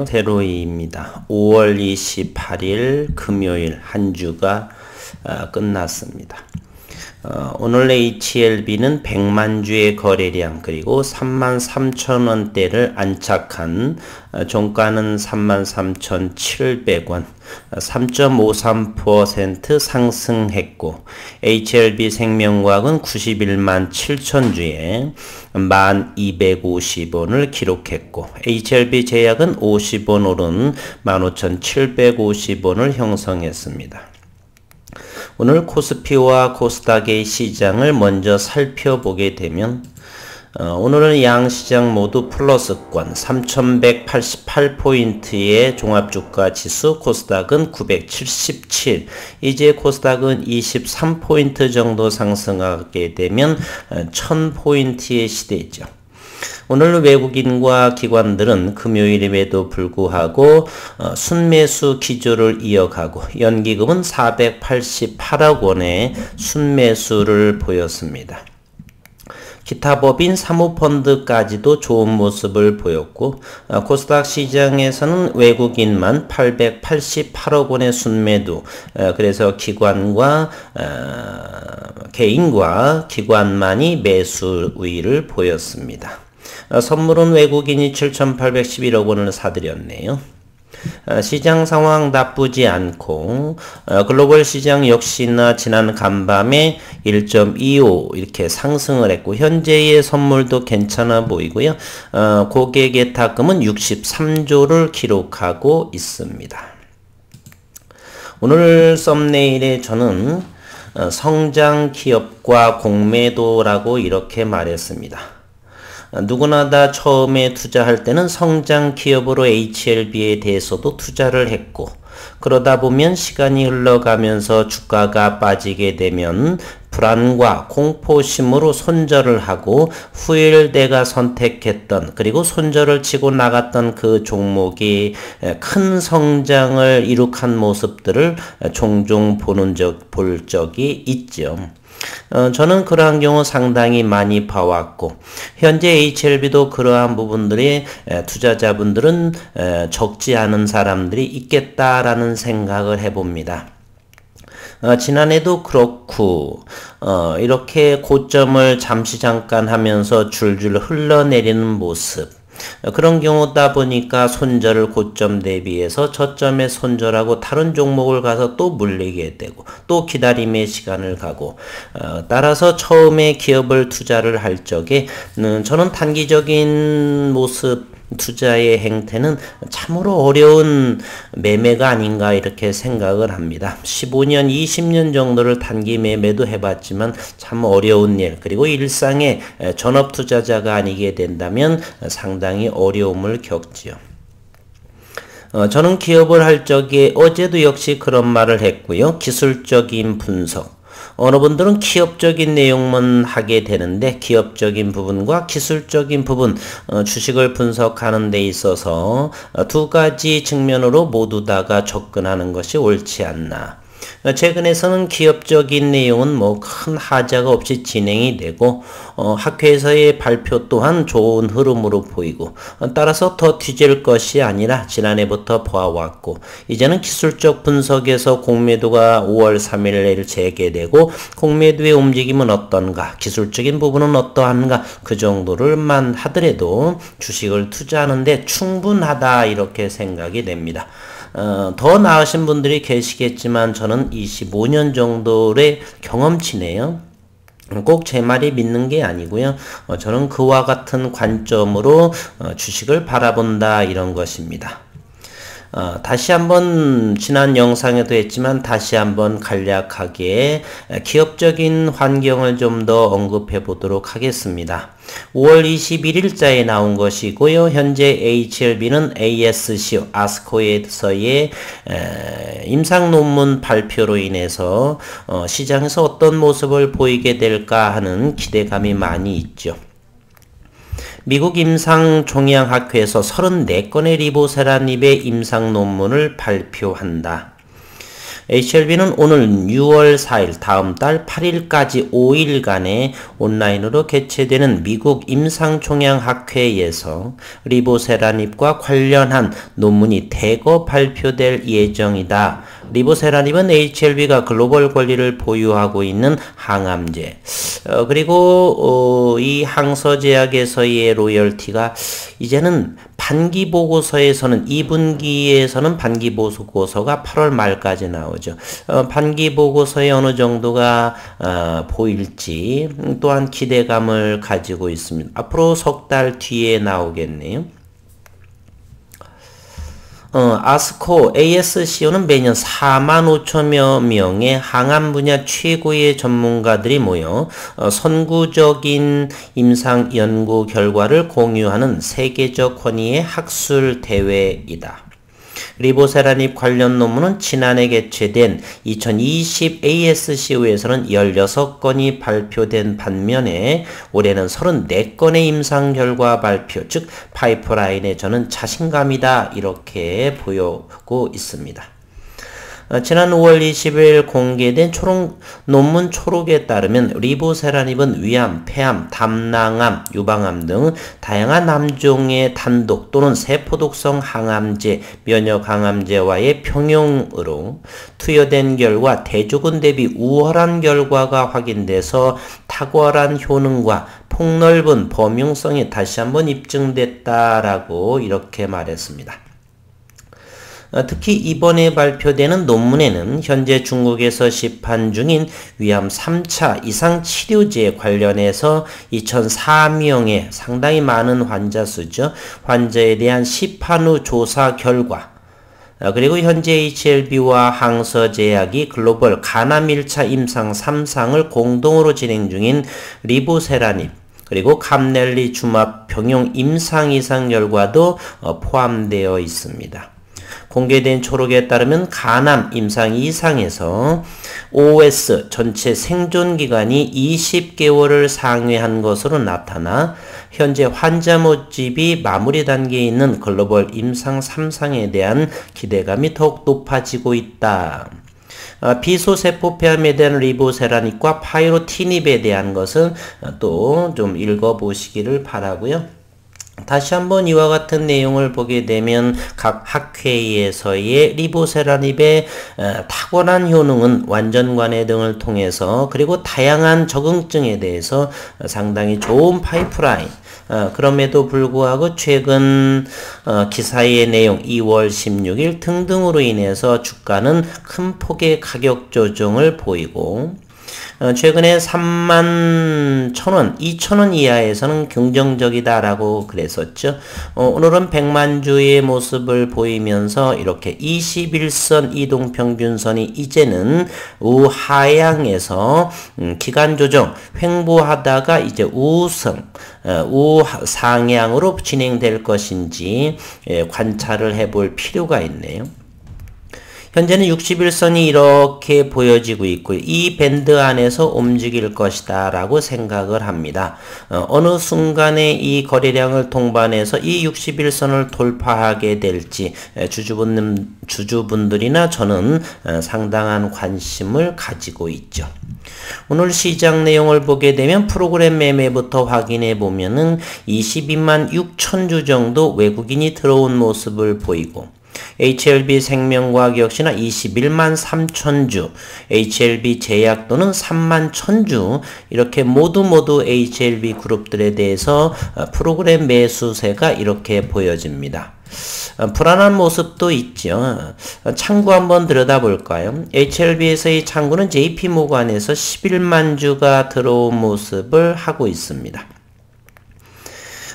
세로이입니다. 5월 28일 금요일 한 주가 끝났습니다. 오늘 HLB는 100만 주의 거래량 그리고 33,000원대를 안착한 종가는 33,700원 3.53% 상승했고 HLB 생명과학은 91만 7천주에 1250원을 기록했고 HLB 제약은 50원 오른 15,750원을 형성했습니다. 오늘 코스피와 코스닥의 시장을 먼저 살펴보게 되면 오늘은 양시장 모두 플러스권 3188포인트의 종합주가지수 코스닥은 977 이제 코스닥은 23포인트 정도 상승하게 되면 1000포인트의 시대죠. 오늘 외국인과 기관들은 금요일임에도 불구하고 순매수 기조를 이어가고 연기금은 488억 원의 순매수를 보였습니다. 기타 법인 사모펀드까지도 좋은 모습을 보였고 코스닥 시장에서는 외국인만 888억 원의 순매도 그래서 기관과 개인과 기관만이 매수 우위를 보였습니다. 선물은 외국인이 7,811억 원을 사들였네요. 시장 상황 나쁘지 않고 글로벌 시장 역시나 지난 간밤에 1.25 이렇게 상승을 했고 현재의 선물도 괜찮아 보이고요. 고객 예탁금은 63조를 기록하고 있습니다. 오늘 썸네일에 저는 성장 기업과 공매도라고 이렇게 말했습니다. 누구나 다 처음에 투자할 때는 성장 기업으로 HLB에 대해서도 투자를 했고 그러다 보면 시간이 흘러가면서 주가가 빠지게 되면 불안과 공포심으로 손절을 하고 후일 내가 선택했던 그리고 손절을 치고 나갔던 그 종목이 큰 성장을 이룩한 모습들을 종종 볼 적이 있죠. 저는 그러한 경우 상당히 많이 봐왔고 현재 HLB도 그러한 부분들이 투자자분들은 적지 않은 사람들이 있겠다라는 생각을 해봅니다. 지난해도 그렇고 이렇게 고점을 잠깐 하면서 줄줄 흘러내리는 모습 그런 경우다 보니까 손절을 고점 대비해서 저점에 손절하고 다른 종목을 가서 또 물리게 되고 또 기다림의 시간을 가고 따라서 처음에 기업을 투자를 할 적에 저는 단기적인 모습 투자의 행태는 참으로 어려운 매매가 아닌가 이렇게 생각을 합니다. 15년, 20년 정도를 단기 매매도 해봤지만 참 어려운 일 그리고 일상의 전업 투자자가 아니게 된다면 상당히 어려움을 겪지요. 저는 기업을 할 적에 어제도 역시 그런 말을 했고요. 기술적인 분석 어느 분들은 기업적인 내용만 하게 되는데 기업적인 부분과 기술적인 부분 주식을 분석하는 데 있어서 두 가지 측면으로 모두 다가 접근하는 것이 옳지 않나. 최근에서는 기업적인 내용은 큰 하자가 없이 진행이 되고 학회에서의 발표 또한 좋은 흐름으로 보이고 따라서 더 뒤질 것이 아니라 지난해부터 보아왔고 이제는 기술적 분석에서 공매도가 5월 3일 내일 재개되고 공매도의 움직임은 어떤가 기술적인 부분은 어떠한가 그 정도를만 하더라도 주식을 투자하는데 충분하다 이렇게 생각이 됩니다. 더 나으신 분들이 계시겠지만 저는 25년 정도의 경험치네요. 꼭 제 말이 믿는 게 아니고요. 저는 그와 같은 관점으로 주식을 바라본다 이런 것입니다. 다시 한번 지난 영상에도 했지만 다시 한번 간략하게 기업적인 환경을 좀 더 언급해 보도록 하겠습니다. 5월 21일자에 나온 것이고요. 현재 HLB는 ASCO, 아스코에서의 임상 논문 발표로 인해서 시장에서 어떤 모습을 보이게 될까 하는 기대감이 많이 있죠. 미국 임상종양학회에서 34건의 리보세라닙의 임상 논문을 발표한다. HLB는 오늘 6월 4일 다음 달 8일까지 5일간의 온라인으로 개최되는 미국 임상총양학회에서 리보세라닙과 관련한 논문이 대거 발표될 예정이다. 리보세라닙은 HLB가 글로벌 권리를 보유하고 있는 항암제, 그리고 이 항서제약에서의 로열티가 이제는 반기보고서에서는 2분기에서는 반기보고서가 8월 말까지 나오죠. 반기보고서에 어느 정도가 보일지 또한 기대감을 가지고 있습니다. 앞으로 석 달 뒤에 나오겠네요. 아스코 ASCO는 매년 45,000여 명의 항암 분야 최고의 전문가들이 모여 선구적인 임상 연구 결과를 공유하는 세계적 권위의 학술 대회이다. 리보세라닙 관련 논문은 지난해 개최된 2020 ASCO에서는 16건이 발표된 반면에 올해는 34건의 임상 결과 발표, 즉 파이프라인에 저는 자신감이다 이렇게 보이고 있습니다. 지난 5월 20일 공개된 논문 초록에 따르면 리보세라닙은 위암, 폐암, 담낭암, 유방암 등 다양한 암종의 단독 또는 세포독성 항암제, 면역항암제와의 평용으로 투여된 결과 대조군 대비 우월한 결과가 확인돼서 탁월한 효능과 폭넓은 범용성이 다시 한번 입증됐다라고 이렇게 말했습니다. 특히 이번에 발표되는 논문에는 현재 중국에서 시판 중인 위암 3차 이상 치료제에 관련해서 2,004명의 상당히 많은 환자 수죠. 환자에 대한 시판 후 조사 결과, 그리고 현재 HLB와 항서제약이 글로벌 간암 1차 임상 3상을 공동으로 진행 중인 리보세라닙, 그리고 감넬리주맙 병용 임상 이상 결과도 포함되어 있습니다. 공개된 초록에 따르면 간암 임상 이상에서 OS 전체 생존 기간이 20개월을 상회한 것으로 나타나 현재 환자 모집이 마무리 단계에 있는 글로벌 임상 3상에 대한 기대감이 더욱 높아지고 있다. 비소세포 폐암에 대한 리보세라닙과 파이로티닙에 대한 것은 또 좀 읽어보시기를 바라고요. 다시 한번 이와 같은 내용을 보게 되면 각 학회에서의 리보세라닙의 탁월한 효능은 완전관해 등을 통해서, 그리고 다양한 적응증에 대해서 상당히 좋은 파이프라인, 그럼에도 불구하고 최근 기사의 내용 2월 16일 등등으로 인해서 주가는 큰 폭의 가격 조정을 보이고, 최근에 31,000원, 2,000원 이하에서는 긍정적이다라고 그랬었죠. 오늘은 100만 주의 모습을 보이면서 이렇게 21선 이동평균선이 이제는 우하향에서 기간 조정 횡보하다가 이제 우상향으로 진행될 것인지 관찰을 해볼 필요가 있네요. 현재는 61선이 이렇게 보여지고 있고요. 이 밴드 안에서 움직일 것이다 라고 생각을 합니다. 어느 순간에 이 거래량을 동반해서 이 61선을 돌파하게 될지 주주분들이나 저는 상당한 관심을 가지고 있죠. 오늘 시장 내용을 보게 되면 프로그램 매매부터 확인해 보면은 22만 6천 주 정도 외국인이 들어온 모습을 보이고, HLB 생명과학 역시나 21만 3천 주, HLB 제약 또는 3만 1천 주, 이렇게 모두 HLB 그룹들에 대해서 프로그램 매수세가 이렇게 보여집니다. 불안한 모습도 있죠. 창구 한번 들여다볼까요? HLB에서의 창구는 JP모간에서 11만 주가 들어온 모습을 하고 있습니다.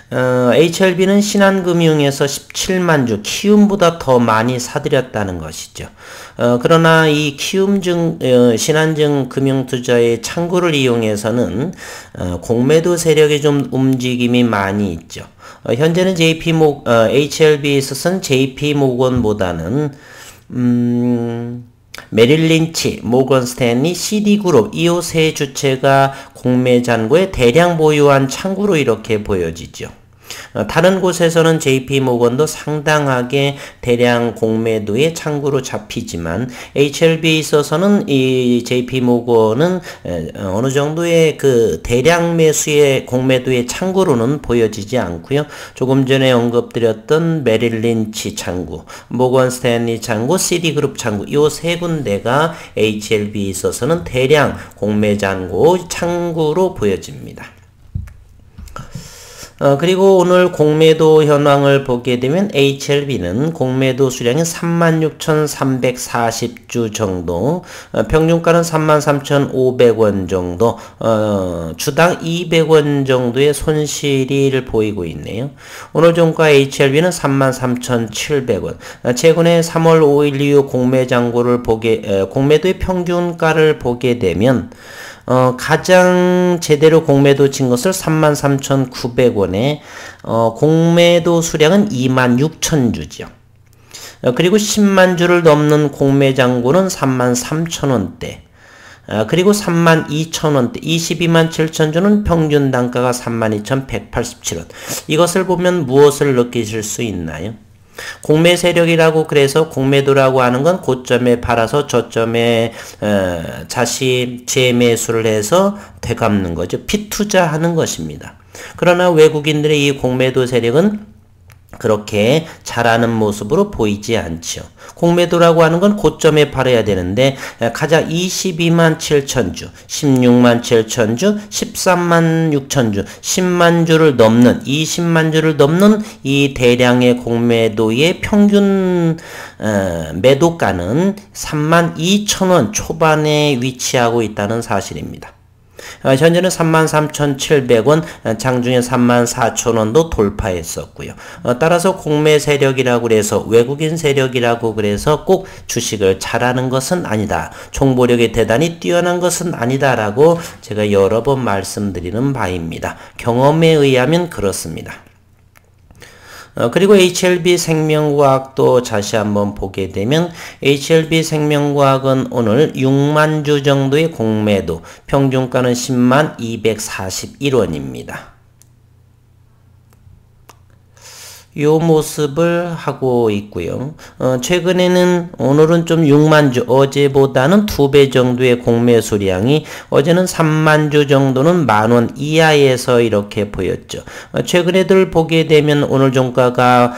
HLB는 신한금융에서 17만 주, 키움보다 더 많이 사들였다는 것이죠. 그러나 이 신한증 금융투자의 창구를 이용해서는 공매도 세력의 좀 움직임이 많이 있죠. 현재는 HLB에 있어서는 JP모건보다는 메릴린치, 모건스탠리, CD그룹 이 세 주체가 공매 잔고에 대량 보유한 창구로 이렇게 보여지죠. 다른 곳에서는 JP모건도 상당하게 대량 공매도의 창구로 잡히지만 HLB에 있어서는 이 JP모건은 어느 정도의 그 대량 매수의 공매도의 창구로는 보여지지 않고요. 조금 전에 언급드렸던 메릴 린치 창구, 모건 스탠리 창구, 시티그룹 창구 요 세 군데가 HLB에 있어서는 대량 공매 창구로 보여집니다. 그리고 오늘 공매도 현황을 보게 되면 HLB는 공매도 수량이 36,340주 정도, 평균가는 33,500원 정도, 주당 200원 정도의 손실을 보이고 있네요. 오늘 종가 HLB는 33,700원. 최근에 3월 5일 이후 공매도의 평균가를 보게 되면 가장 제대로 공매도 친 것을 33,900원에 공매도 수량은 26,000주죠. 그리고 10만 주를 넘는 공매 잔고는 33,000원대. 그리고 32,000원대, 22만 7천주는 평균 단가가 32,187원. 이것을 보면 무엇을 느끼실 수 있나요? 공매 세력이라고 그래서 공매도라고 하는 건 고점에 팔아서 저점에 재매수를 해서 되갚는 거죠. 피투자하는 것입니다. 그러나 외국인들의 이 공매도 세력은 그렇게 잘하는 모습으로 보이지 않죠. 공매도라고 하는 건 고점에 팔아야 되는데 가장 22만 7천주, 16만 7천주, 13만 6천주, 10만 주를 넘는 20만 주를 넘는 이 대량의 공매도의 평균 매도가는 3만 2천원 초반에 위치하고 있다는 사실입니다. 현재는 33,700원, 장중에 34,000원도 돌파했었고요. 따라서 공매 세력이라고 그래서 외국인 세력이라고 그래서 꼭 주식을 잘하는 것은 아니다. 총보력이 대단히 뛰어난 것은 아니다라고 제가 여러 번 말씀드리는 바입니다. 경험에 의하면 그렇습니다. 그리고 HLB 생명과학도 다시 한번 보게 되면 HLB 생명과학은 오늘 6만 주 정도의 공매도, 평균가는 10만 241원입니다. 요 모습을 하고 있고요. 최근에는 오늘은 좀 6만 주, 어제보다는 2배 정도의 공매 수량이, 어제는 3만 주 정도는 만원 이하에서 이렇게 보였죠. 최근에들 보게 되면 오늘 종가가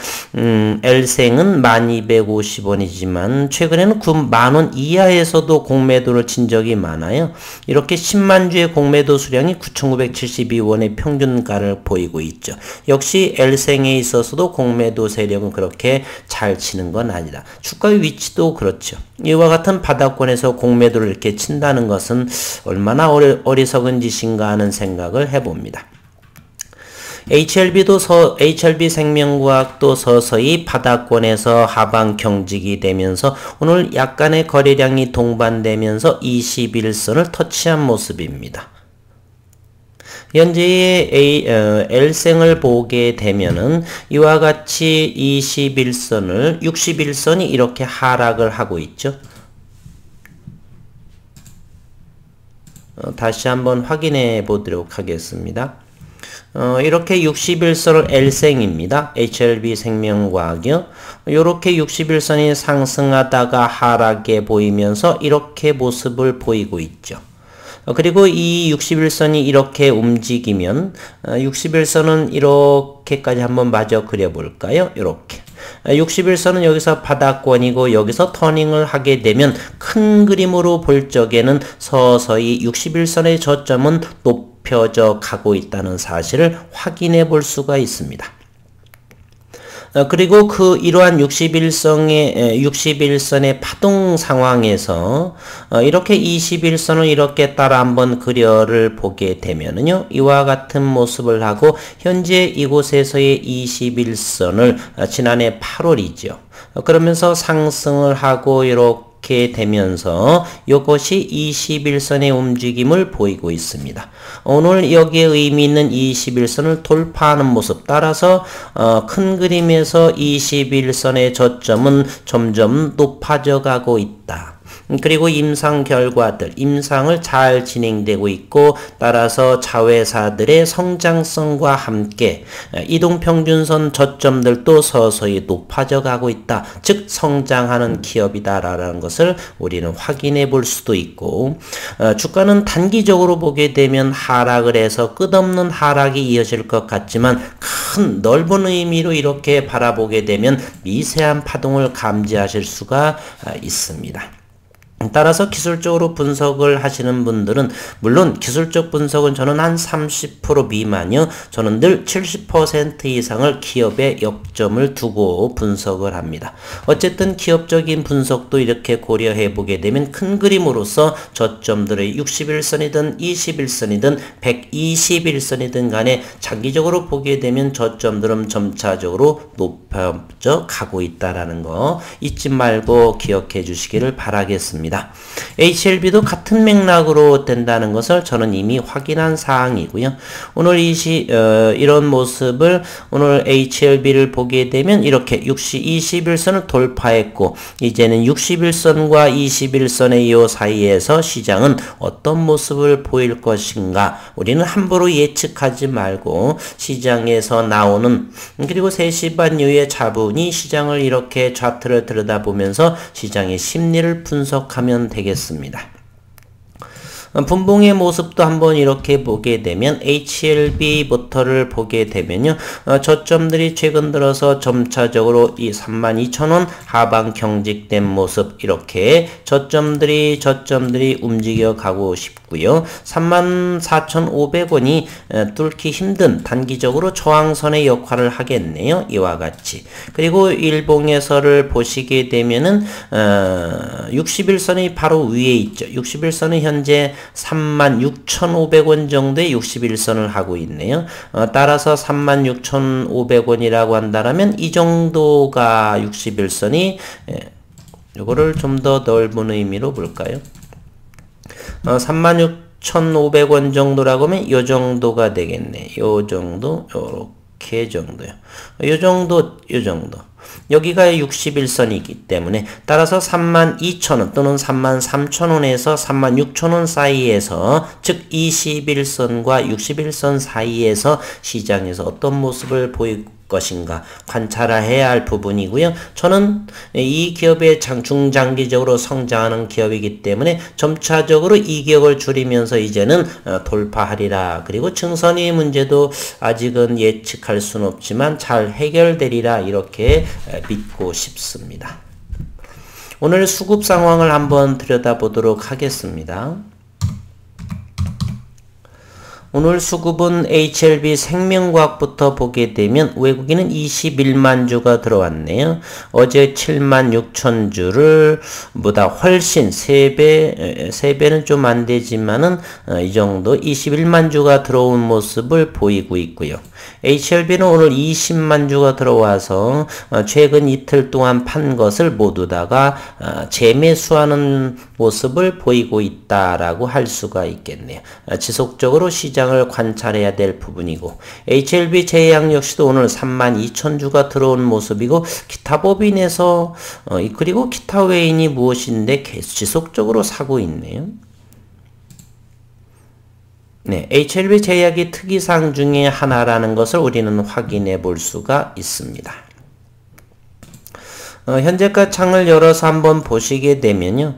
L생은 1250원이지만 최근에는 그 만원 이하에서도 공매도를 친 적이 많아요. 이렇게 10만 주의 공매도 수량이 9,972원의 평균가를 보이고 있죠. 역시 L생에 있어서도 공매도 세력은 그렇게 잘 치는 건 아니다. 주가의 위치도 그렇죠. 이와 같은 바닥권에서 공매도를 이렇게 친다는 것은 얼마나 어리석은 짓인가 하는 생각을 해봅니다. HLB 생명과학도 서서히 바닥권에서 하방 경직이 되면서 오늘 약간의 거래량이 동반되면서 21선을 터치한 모습입니다. 현재의 L생을 보게 되면은 이와 같이 61선이 이렇게 하락을 하고 있죠. 다시 한번 확인해 보도록 하겠습니다. 이렇게 61선을 L생입니다. HLB 생명과학이요. 이렇게 61선이 상승하다가 하락해 보이면서 이렇게 모습을 보이고 있죠. 그리고 이 61선이 이렇게 움직이면 61선은 이렇게까지 한번 마저 그려볼까요? 이렇게 61선은 여기서 바닥권이고 여기서 터닝을 하게 되면 큰 그림으로 볼 적에는 서서히 61선의 저점은 높여져 가고 있다는 사실을 확인해 볼 수가 있습니다. 그리고 이러한 61선의 파동 상황에서 이렇게 21선을 이렇게 따라 한번 그려를 보게 되면은요, 이와 같은 모습을 하고 현재 이곳에서의 21선을 지난해 8월이죠. 그러면서 상승을 하고 이렇게 되면서 이것이 21선의 움직임을 보이고 있습니다. 오늘 여기에 의미 있는 21선을 돌파하는 모습, 따라서 큰 그림에서 21선의 저점은 점점 높아져 가고 있다. 그리고 임상 결과들, 임상을 잘 진행되고 있고 따라서 자회사들의 성장성과 함께 이동평균선 저점들도 서서히 높아져 가고 있다. 즉 성장하는 기업이다라는 것을 우리는 확인해 볼 수도 있고 주가는 단기적으로 보게 되면 하락을 해서 끝없는 하락이 이어질 것 같지만 큰 넓은 의미로 이렇게 바라보게 되면 미세한 파동을 감지하실 수가 있습니다. 따라서 기술적으로 분석을 하시는 분들은 물론 기술적 분석은 저는 한 30% 미만이요. 저는 늘 70% 이상을 기업의 역점을 두고 분석을 합니다. 어쨌든 기업적인 분석도 이렇게 고려해 보게 되면 큰 그림으로서 저점들의 61선이든 21선이든 121선이든 간에 장기적으로 보게 되면 저점들은 점차적으로 높아져 가고 있다라는 거 잊지 말고 기억해 주시기를 바라겠습니다. HLB도 같은 맥락으로 된다는 것을 저는 이미 확인한 사항이고요. 오늘 이런 모습을 오늘 HLB를 보게 되면 이렇게 21선을 돌파했고 이제는 61선과 21선의 이 사이에서 시장은 어떤 모습을 보일 것인가 우리는 함부로 예측하지 말고 시장에서 나오는 그리고 3시 반 이후에 차분히 시장을 이렇게 차트를 들여다보면서 시장의 심리를 분석하면 되겠습니다. 분봉의 모습도 한번 이렇게 보게 되면 HLB부터를 보게 되면요. 저점들이 최근 들어서 점차적으로 이 32,000원 하방 경직된 모습 이렇게 저점들이 움직여 가고 싶고요. 34,500원이 뚫기 힘든 단기적으로 저항선의 역할을 하겠네요. 이와 같이. 그리고 일봉에서를 보시게 되면은 61선이 바로 위에 있죠. 61선은 현재 36,500원 정도의 61선을 하고 있네요. 따라서 36,500원이라고 한다면 이 정도가 61선이 요거를 좀 더 넓은 의미로 볼까요? 36,500원 정도라고 하면 요 정도가 되겠네. 요 정도, 요렇게 정도요. 요 정도. 여기가 61선이기 때문에 따라서 32,000원 또는 33,000원에서 36,000원 사이에서 즉 21선과 61선 사이에서 시장에서 어떤 모습을 보일 것인가 관찰해야 할 부분이고요. 저는 이 기업의 중장기적으로 성장하는 기업이기 때문에 점차적으로 이격을 줄이면서 이제는 돌파하리라. 그리고 증선의 문제도 아직은 예측할 수는 없지만 잘 해결되리라 이렇게 믿고 싶습니다. 오늘 수급 상황을 한번 들여다보도록 하겠습니다. 오늘 수급은 HLB 생명과학부터 보게 되면 외국인은 21만 주가 들어왔네요. 어제 7만 6천 주를 보다 훨씬 3배는 좀 안 되지만은 이 정도 21만 주가 들어온 모습을 보이고 있고요. HLB는 오늘 20만 주가 들어와서 최근 이틀 동안 판 것을 모두 다가 재매수하는 모습을 보이고 있다라고 할 수가 있겠네요. 지속적으로 시장을 관찰해야 될 부분이고 HLB 제약 역시도 오늘 32,000주가 들어온 모습이고 기타 법인에서 그리고 기타 외인이 무엇인데 계속 지속적으로 사고 있네요. 네, HLB 제약이 특이사항 중에 하나라는 것을 우리는 확인해 볼 수가 있습니다. 현재가 창을 열어서 한번 보시게 되면요.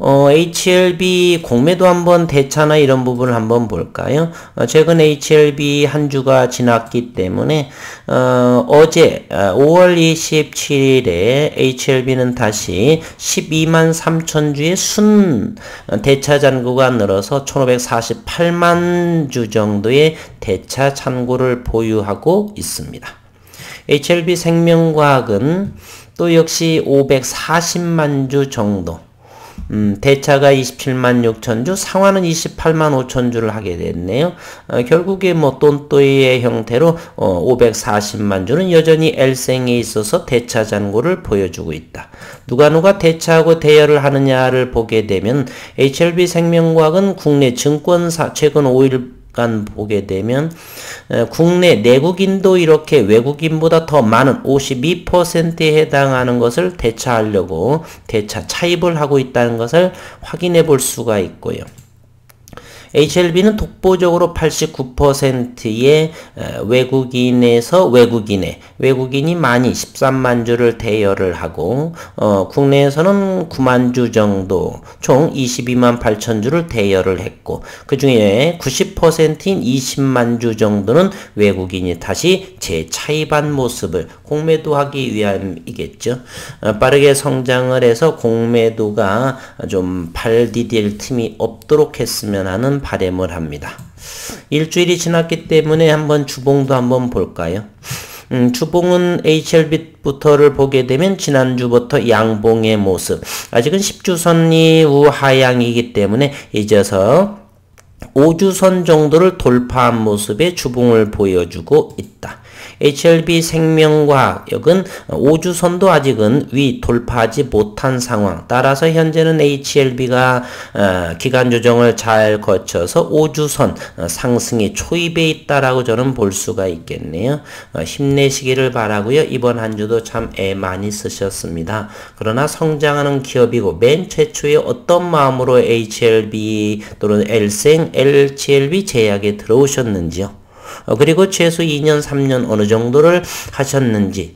HLB 공매도 한번 대차나 이런 부분을 한번 볼까요? 최근 HLB 한 주가 지났기 때문에 어제 5월 27일에 HLB는 다시 12만 3천 주의 순 대차 잔고가 늘어서 1548만 주 정도의 대차 잔고를 보유하고 있습니다. HLB 생명과학은 또 역시 540만 주 정도 대차가 27만 6천 주, 상환은 28만 5천 주를 하게 됐네요. 결국에 뭐 돈또이의 형태로 540만 주는 여전히 L생에 있어서 대차 잔고를 보여주고 있다. 누가 대차하고 대여를 하느냐를 보게 되면 HLB 생명과학은 국내 증권사 최근 5일 잠깐 보게 되면 국내 내국인도 이렇게 외국인보다 더 많은 52%에 해당하는 것을 대차하려고 대차 차입을 하고 있다는 것을 확인해 볼 수가 있고요. HLB는 독보적으로 89%의 외국인이 많이 13만 주를 대여를 하고 국내에서는 9만 주 정도 총 22만 8천 주를 대여를 했고 그 중에 90%인 20만 주 정도는 외국인이 다시 재차입한 모습을 공매도하기 위함이겠죠. 빠르게 성장을 해서 공매도가 좀 발디딜 틈이 없도록 했으면 하는 바람을 합니다. 일주일이 지났기 때문에 한번 주봉도 한번 볼까요? 주봉은 HLB부터를 보게 되면 지난주부터 양봉의 모습, 아직은 10주선 우하향이기 때문에 이제서 5주선 정도를 돌파한 모습의 주봉을 보여주고 있다. HLB 생명과학은 5주선도 아직은 위 돌파하지 못한 상황. 따라서 현재는 HLB가 기간 조정을 잘 거쳐서 5주선 상승의 초입에 있다라고 저는 볼 수가 있겠네요. 힘내시기를 바라고요. 이번 한 주도 참 애 많이 쓰셨습니다. 그러나 성장하는 기업이고 맨 최초에 어떤 마음으로 HLB 또는 LCLB 제약에 들어오셨는지요. 그리고 최소 2년, 3년 어느 정도를 하셨는지를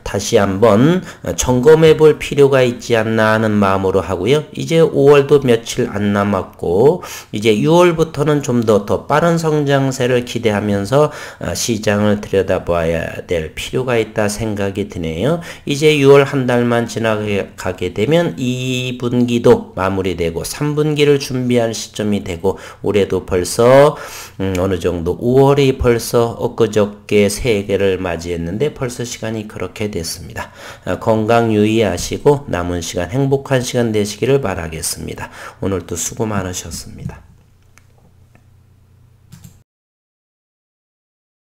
다시 한번 점검해 볼 필요가 있지 않나 하는 마음으로 하고요. 이제 5월도 며칠 안 남았고 이제 6월부터는 좀 더 빠른 성장세를 기대하면서 시장을 들여다봐야 될 필요가 있다 생각이 드네요. 이제 6월 한 달만 지나가게 되면 2분기도 마무리되고 3분기를 준비할 시점이 되고 올해도 벌써 어느 정도 5월이 벌써 엊그저께 새해를 맞이했는데 벌써 시간이 그렇게 됐습니다. 건강 유의하시고 남은 시간 행복한 시간 되시기를 바라겠습니다. 오늘도 수고 많으셨습니다.